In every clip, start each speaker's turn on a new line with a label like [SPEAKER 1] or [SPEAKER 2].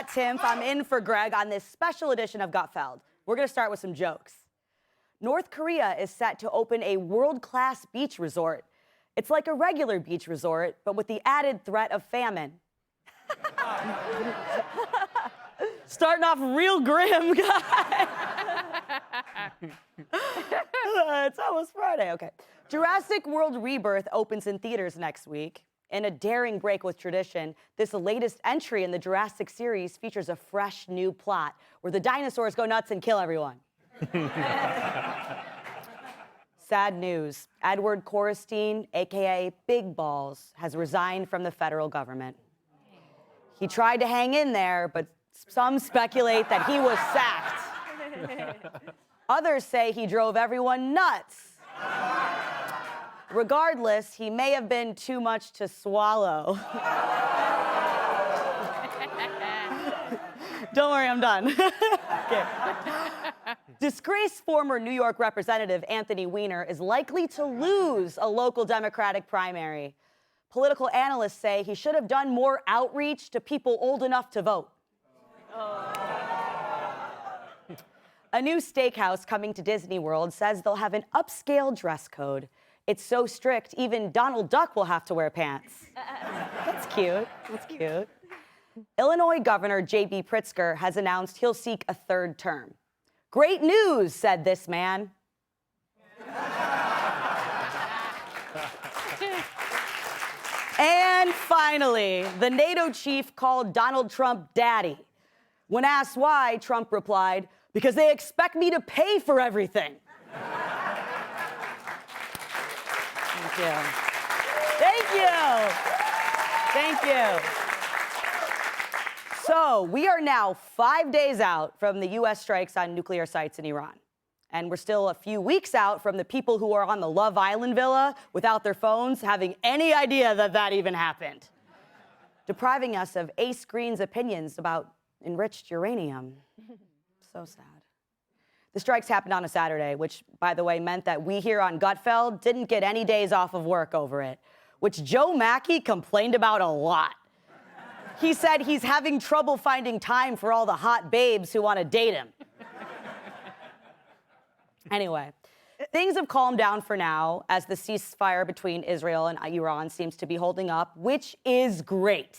[SPEAKER 1] Kat Timpf. I'm in for Greg on this special edition of Gutfeld. We're going to start with some jokes. North Korea is set to open a world-class beach resort. It's like a regular beach resort, but with the added threat of famine. Starting off real grim, guys. It's almost Friday, okay. Jurassic World Rebirth opens in theaters next week. In a daring break with tradition, this latest entry in the Jurassic series features a fresh new plot where the dinosaurs go nuts and kill everyone. Sad news. Edward Corestein, aka Big Balls, has resigned from the federal government. He tried to hang in there, but some speculate that he was sacked. Others say he drove everyone nuts. Regardless, he may have been too much to swallow. Don't worry, I'm done. Okay. Disgraced former New York Representative Anthony Weiner is likely to lose a local Democratic primary. Political analysts say he should have done more outreach to people old enough to vote. A new steakhouse coming to Disney World says they'll have an upscale dress code. It's so strict, even Donald Duck will have to wear pants. That's cute. That's cute. Illinois Governor J.B. Pritzker has announced he'll seek a third term. Great news, said this man. And finally, the NATO chief called Donald Trump daddy. When asked why, Trump replied, "Because they expect me to pay for everything." Thank you. Thank you. Thank you. So we are now 5 days out from the U.S. strikes on nuclear sites in Iran. And we're still a few weeks out from the people who are on the Love Island villa without their phones having any idea that that even happened. Depriving us of Ace Green's opinions about enriched uranium. So sad. The strikes happened on a Saturday, which, by the way, meant that we here on Gutfeld didn't get any days off of work over it, which Joe Mackey complained about a lot. He said he's having trouble finding time for all the hot babes who want to date him. Anyway, things have calmed down for now as the ceasefire between Israel and Iran seems to be holding up, which is great.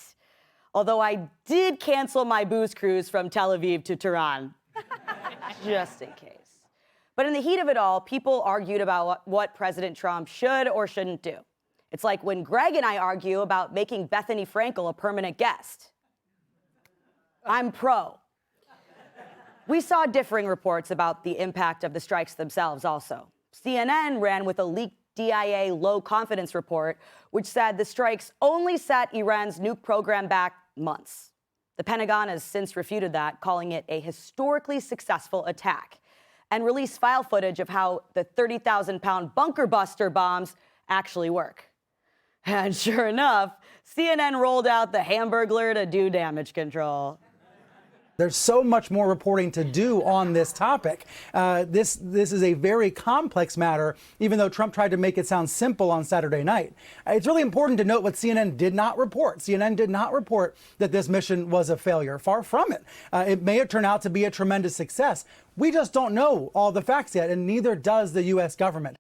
[SPEAKER 1] Although I did cancel my booze cruise from Tel Aviv to Tehran. Just in case. But in the heat of it all, people argued about what President Trump should or shouldn't do. It's like when Greg and I argue about making Bethany Frankel a permanent guest. I'm pro. We saw differing reports about the impact of the strikes themselves also. CNN ran with a leaked DIA low confidence report, which said the strikes only set Iran's nuke program back months. The Pentagon has since refuted that, calling it a historically successful attack, and released file footage of how the 30,000-pound bunker buster bombs actually work. And sure enough, CNN rolled out the Hamburglar to do damage control.
[SPEAKER 2] There's so much more reporting to do on this topic. This is a very complex matter, even though Trump tried to make it sound simple on Saturday night. It's really important to note what CNN did not report. CNN did not report that this mission was a failure. Far from it. It may have turned out to be a tremendous success. We just don't know all the facts yet, and neither does the U.S. government.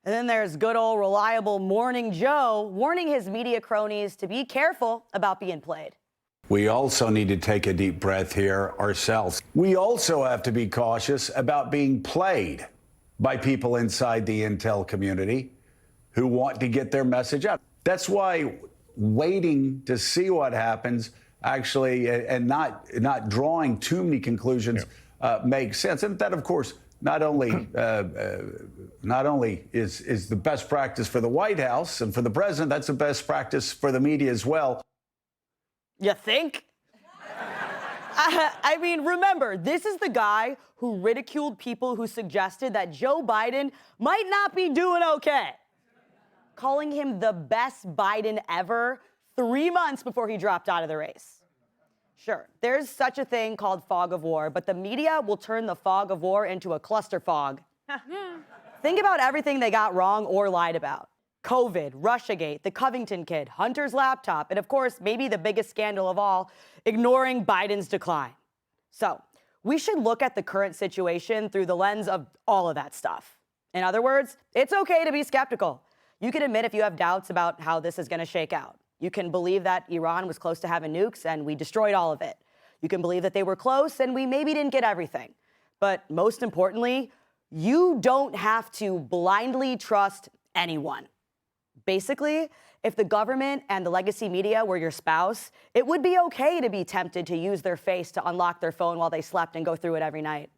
[SPEAKER 1] And then there's good old reliable Morning Joe warning his media cronies to be careful about being played.
[SPEAKER 3] We also need to take a deep breath here ourselves. We also have to be cautious about being played by people inside the intel community who want to get their message out. That's why waiting to see what happens actually and not drawing too many conclusions makes sense. And that, of course, not only is the best practice for the White House and for the president, that's the best practice for the media as well.
[SPEAKER 1] You think? I mean, remember, this is the guy who ridiculed people who suggested that Joe Biden might not be doing okay, calling him the best Biden ever 3 months before he dropped out of the race. Sure, there's such a thing called fog of war, but the media will turn the fog of war into a cluster fog. Think about everything they got wrong or lied about. COVID, Russiagate, the Covington kid, Hunter's laptop, and of course, maybe the biggest scandal of all, ignoring Biden's decline. So we should look at the current situation through the lens of all of that stuff. In other words, it's okay to be skeptical. You can admit if you have doubts about how this is going to shake out. You can believe that Iran was close to having nukes and we destroyed all of it. You can believe that they were close and we maybe didn't get everything. But most importantly, you don't have to blindly trust anyone. Basically, if the government and the legacy media were your spouse, it would be okay to be tempted to use their face to unlock their phone while they slept and go through it every night.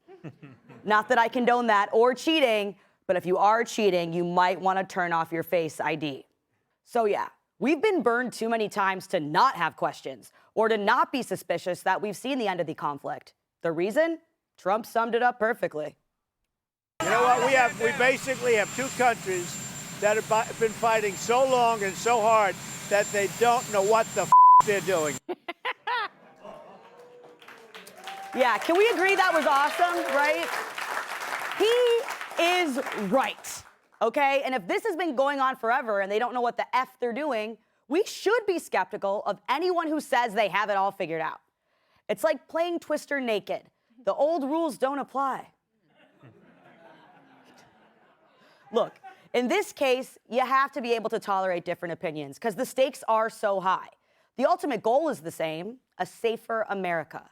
[SPEAKER 1] Not that I condone that or cheating, but if you are cheating, you might want to turn off your Face ID. So yeah, we've been burned too many times to not have questions or to not be suspicious that we've seen the end of the conflict. The reason? Trump summed it up perfectly.
[SPEAKER 4] You know what? We basically have two countries that have been fighting so long and so hard that they don't know what the they're doing.
[SPEAKER 1] Yeah, can we agree that was awesome, right? He is right, okay? And if this has been going on forever and they don't know what the F they're doing, we should be skeptical of anyone who says they have it all figured out. It's like playing Twister naked. The old rules don't apply. Look, in this case, you have to be able to tolerate different opinions because the stakes are so high. The ultimate goal is the same, a safer America.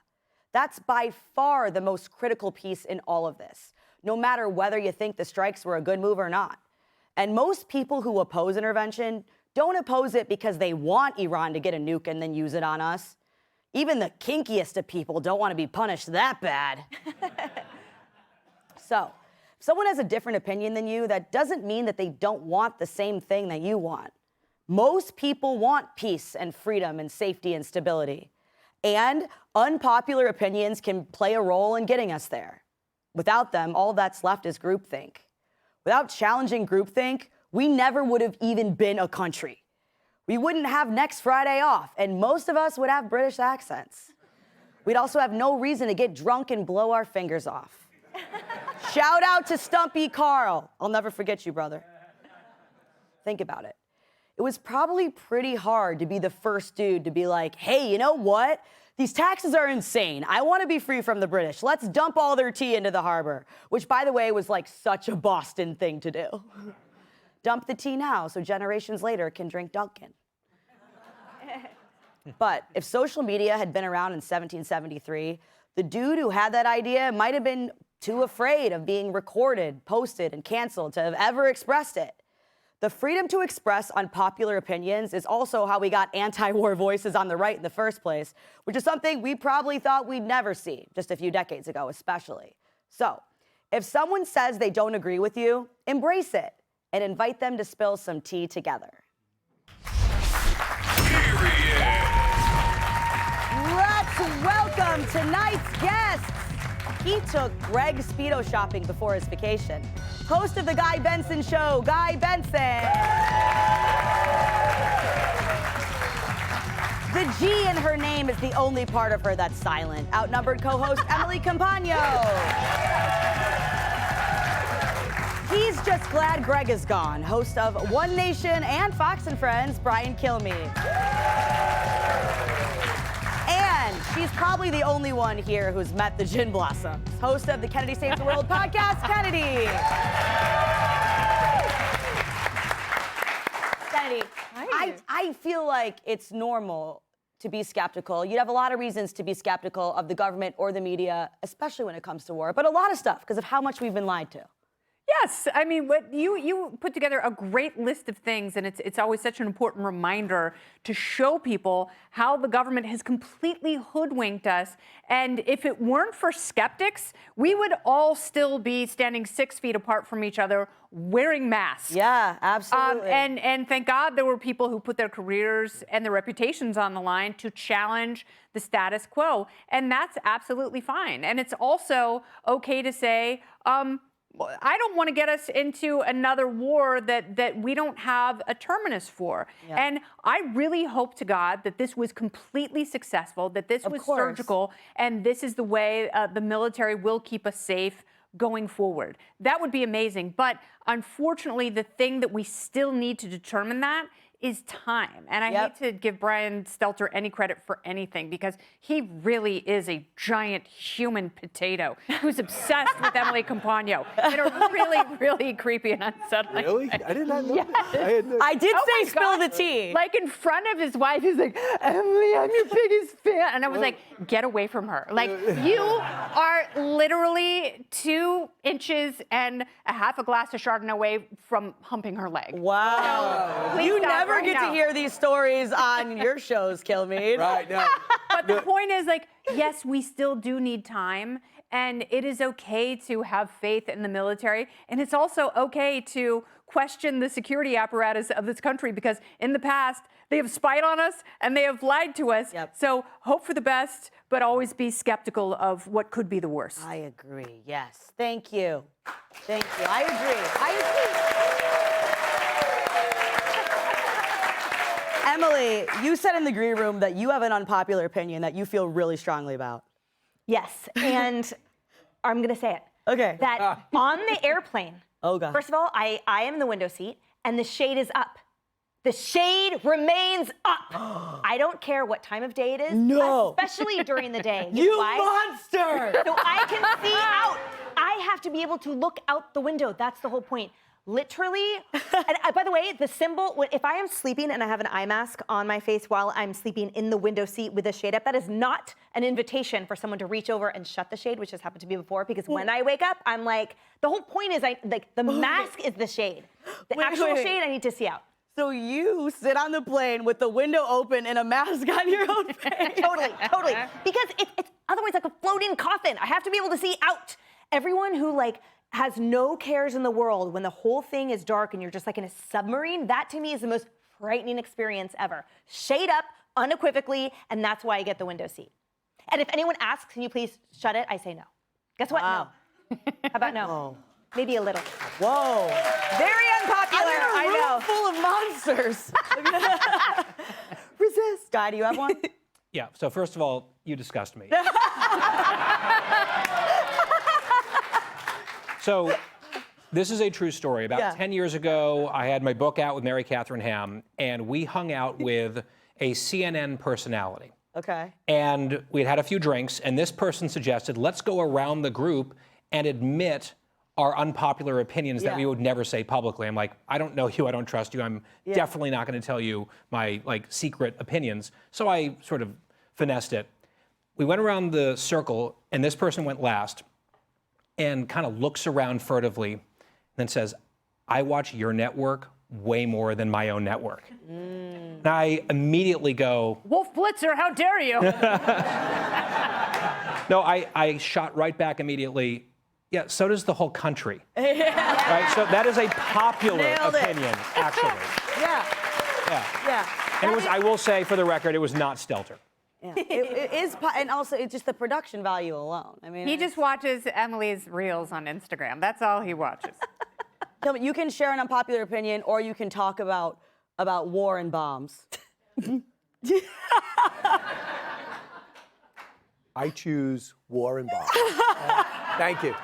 [SPEAKER 1] That's by far the most critical piece in all of this, no matter whether you think the strikes were a good move or not. And most people who oppose intervention don't oppose it because they want Iran to get a nuke and then use it on us. Even the kinkiest of people don't want to be punished that bad. So, if someone has a different opinion than you, that doesn't mean that they don't want the same thing that you want. Most people want peace and freedom and safety and stability. And unpopular opinions can play a role in getting us there. Without them, all that's left is groupthink. Without challenging groupthink, we never would have even been a country. We wouldn't have next Friday off, and most of us would have British accents. We'd also have no reason to get drunk and blow our fingers off. Shout out to Stumpy Carl. I'll never forget you, brother. Think about it. It was probably pretty hard to be the first dude to be like, hey, you know what? These taxes are insane. I want to be free from the British. Let's dump all their tea into the harbor, which, by the way, was like such a Boston thing to do. Dump the tea now so generations later can drink Dunkin'. But if social media had been around in 1773, the dude who had that idea might have been too afraid of being recorded, posted, and canceled to have ever expressed it. The freedom to express unpopular opinions is also how we got anti-war voices on the right in the first place, which is something we probably thought we'd never see, just a few decades ago especially. So, if someone says they don't agree with you, embrace it and invite them to spill some tea together. Let's welcome tonight's guest. He took Greg Speedo shopping before his vacation. Host of The Guy Benson Show, Guy Benson. The G in her name is the only part of her that's silent. Outnumbered co-host Emily Campagno. He's just glad Greg is gone. Host of One Nation and Fox and Friends, Brian Kilmeade. And she's probably the only one here who's met the Gin Blossoms. Host of the Kennedy Saves the World podcast, Kennedy. Kennedy, I feel like it's normal to be skeptical. You'd have a lot of reasons to be skeptical of the government or the media, especially when it comes to war, but a lot of stuff because of how much we've been lied to.
[SPEAKER 5] Yes, I mean, what you put together a great list of things, and it's always such an important reminder to show people how the government has completely hoodwinked us. And if it weren't for skeptics, we would all still be standing 6 feet apart from each other, wearing masks.
[SPEAKER 1] Yeah, absolutely.
[SPEAKER 5] And thank God there were people who put their careers and their reputations on the line to challenge the status quo, and that's absolutely fine. And it's also okay to say, I don't want to get us into another war that we don't have a terminus for. Yeah. And I really hope to God that this was completely successful, that this was surgical, and this is the way the military will keep us safe going forward. That would be amazing. But unfortunately, the thing that we still need to determine that is time. And I hate to give Brian Stelter any credit for anything because he really is a giant human potato who's obsessed with Emily Compagno in a really, really creepy and unsettling
[SPEAKER 6] Really?
[SPEAKER 5] way.
[SPEAKER 6] I did not know that.
[SPEAKER 1] I did
[SPEAKER 5] Oh
[SPEAKER 1] say
[SPEAKER 5] my
[SPEAKER 1] spill
[SPEAKER 5] God.
[SPEAKER 1] the tea.
[SPEAKER 5] Like in front of his wife, he's like, Emily, I'm your biggest fan. And I was like, get away from her. Like, you are literally 2 inches and a half a glass of Chardonnay away from humping her leg.
[SPEAKER 1] Wow.
[SPEAKER 5] Please
[SPEAKER 1] You
[SPEAKER 5] stop
[SPEAKER 1] never
[SPEAKER 5] right
[SPEAKER 1] get
[SPEAKER 5] now.
[SPEAKER 1] to hear these stories on your shows, Kilmeade.
[SPEAKER 6] Right, no.
[SPEAKER 5] But the point is, like, yes, we still do need time, and it is okay to have faith in the military, and it's also okay to question the security apparatus of this country because in the past, they have spied on us and they have lied to us.
[SPEAKER 1] Yep.
[SPEAKER 5] So hope for the best, but always be skeptical of what could be the worst.
[SPEAKER 1] I agree, yes. Thank you. Thank you. I agree. Emily, you said in the green room that you have an unpopular opinion that you feel really strongly about.
[SPEAKER 7] Yes, and I'm gonna say it.
[SPEAKER 1] Okay.
[SPEAKER 7] That on the airplane,
[SPEAKER 1] Oh, God.
[SPEAKER 7] first of all, I am in the window seat, and the shade is up. The shade remains up. I don't care what time of day it is,
[SPEAKER 1] No.
[SPEAKER 7] especially during the day.
[SPEAKER 1] You
[SPEAKER 7] know why?
[SPEAKER 1] monster!
[SPEAKER 7] So I can see out. I have to be able to look out the window. That's the whole point. Literally, and by the way, the symbol, if I am sleeping and I have an eye mask on my face while I'm sleeping in the window seat with the shade up, that is not an invitation for someone to reach over and shut the shade, which has happened to me before, because when I wake up, I'm like, the whole point is the mask is the shade. The actual shade I need to see out.
[SPEAKER 1] So you sit on the plane with the window open and a mask on your own face.
[SPEAKER 7] Totally. Because it's otherwise like a floating coffin. I have to be able to see out. Everyone who has no cares in the world when the whole thing is dark and you're just like in a submarine, that to me is the most frightening experience ever. Shade up unequivocally, and that's why I get the window seat. And if anyone asks, can you please shut it? I say no. Guess what?
[SPEAKER 1] Wow.
[SPEAKER 7] No. How about no?
[SPEAKER 1] Whoa.
[SPEAKER 7] Maybe a little.
[SPEAKER 1] Whoa.
[SPEAKER 7] Very unpopular,
[SPEAKER 1] I'm in a room full of monsters. Resist. Guy, do you have one?
[SPEAKER 8] Yeah, so first of all, you disgust me. So this is a true story. About 10 years ago, I had my book out with Mary Catherine Ham, and we hung out with a CNN personality.
[SPEAKER 1] Okay.
[SPEAKER 8] And we'd had a few drinks, and this person suggested, let's go around the group and admit our unpopular opinions that we would never say publicly. I'm like, I don't know you, I don't trust you, I'm definitely not gonna tell you my secret opinions. So I sort of finessed it. We went around the circle, and this person went last, and kind of looks around furtively, and then says, I watch your network way more than my own network. And I immediately go,
[SPEAKER 5] Wolf Blitzer, how dare you?
[SPEAKER 8] no, I shot right back immediately, yeah, so does the whole country. Right? So that is a popular
[SPEAKER 1] Nailed it.
[SPEAKER 8] opinion, actually.
[SPEAKER 1] Yeah.
[SPEAKER 8] And it was, I will say, for the record, it was not Stelter.
[SPEAKER 1] Yeah. It is, and also it's just the production value alone. I mean,
[SPEAKER 5] He just watches Emily's reels on Instagram. That's all he watches.
[SPEAKER 1] tell me, you can share an unpopular opinion, or you can talk about war and bombs.
[SPEAKER 6] I choose war and bombs. Thank you.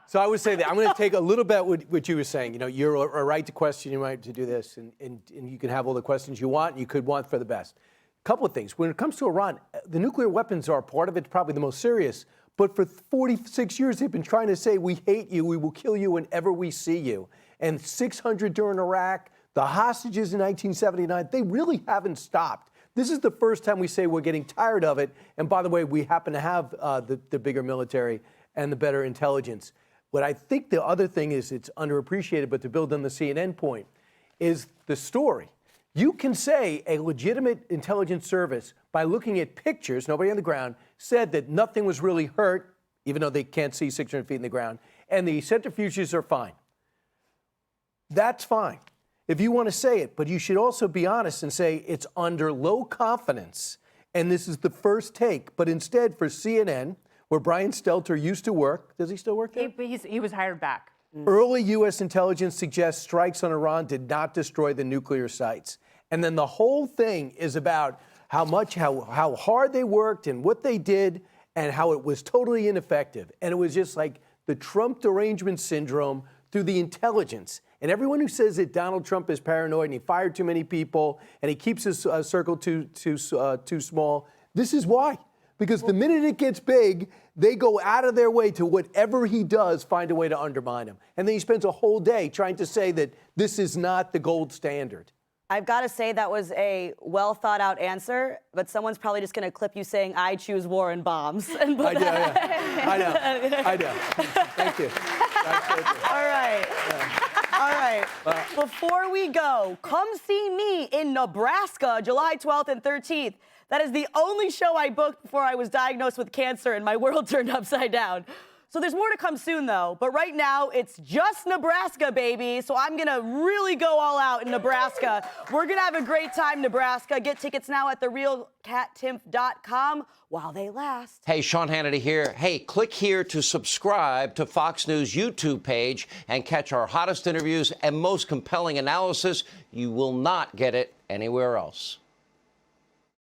[SPEAKER 6] So I would say that I'm going to take a little bit what you were saying. You know, you're a right to question, you're right to do this, and you can have all the questions you want, and you could want for the best. Couple of things. When it comes to Iran, the nuclear weapons are part of it, probably the most serious. But for 46 years, they've been trying to say, we hate you, we will kill you whenever we see you. And 600 during Iraq, the hostages in 1979, they really haven't stopped. This is the first time we say we're getting tired of it. And by the way, we happen to have the bigger military and the better intelligence. What I think the other thing is, it's underappreciated, but to build on the CNN point, is the story. You can say a legitimate intelligence service, by looking at pictures, nobody on the ground, said that nothing was really hurt, even though they can't see 600 feet in the ground, and the centrifuges are fine. That's fine, if you want to say it, but you should also be honest and say it's under low confidence, and this is the first take. But instead, for CNN, where Brian Stelter used to work, does he still work there?
[SPEAKER 5] He was hired back.
[SPEAKER 6] Early U.S. intelligence suggests strikes on Iran did not destroy the nuclear sites. And then the whole thing is about how hard they worked and what they did and how it was totally ineffective. And it was just like the Trump derangement syndrome through the intelligence. And everyone who says that Donald Trump is paranoid and he fired too many people and he keeps his circle too small, this is why. Because the minute it gets big, they go out of their way to whatever he does, find a way to undermine him. And then he spends a whole day trying to say that this is not the gold standard.
[SPEAKER 1] I've got to say that was a well thought out answer, but someone's probably just going to clip you saying, I choose war and bombs. And put
[SPEAKER 6] I know. Thank you.
[SPEAKER 1] All right. All right. Before we go, come see me in Nebraska, July 12th and 13th. That is the only show I booked before I was diagnosed with cancer and my world turned upside down. So there's more to come soon, though. But right now, it's just Nebraska, baby. So I'm going to really go all out in Nebraska. We're going to have a great time, Nebraska. Get tickets now at therealkattimpf.com while they last.
[SPEAKER 9] Hey, Sean Hannity here. Hey, click here to subscribe to Fox News YouTube page and catch our hottest interviews and most compelling analysis. You will not get it anywhere else.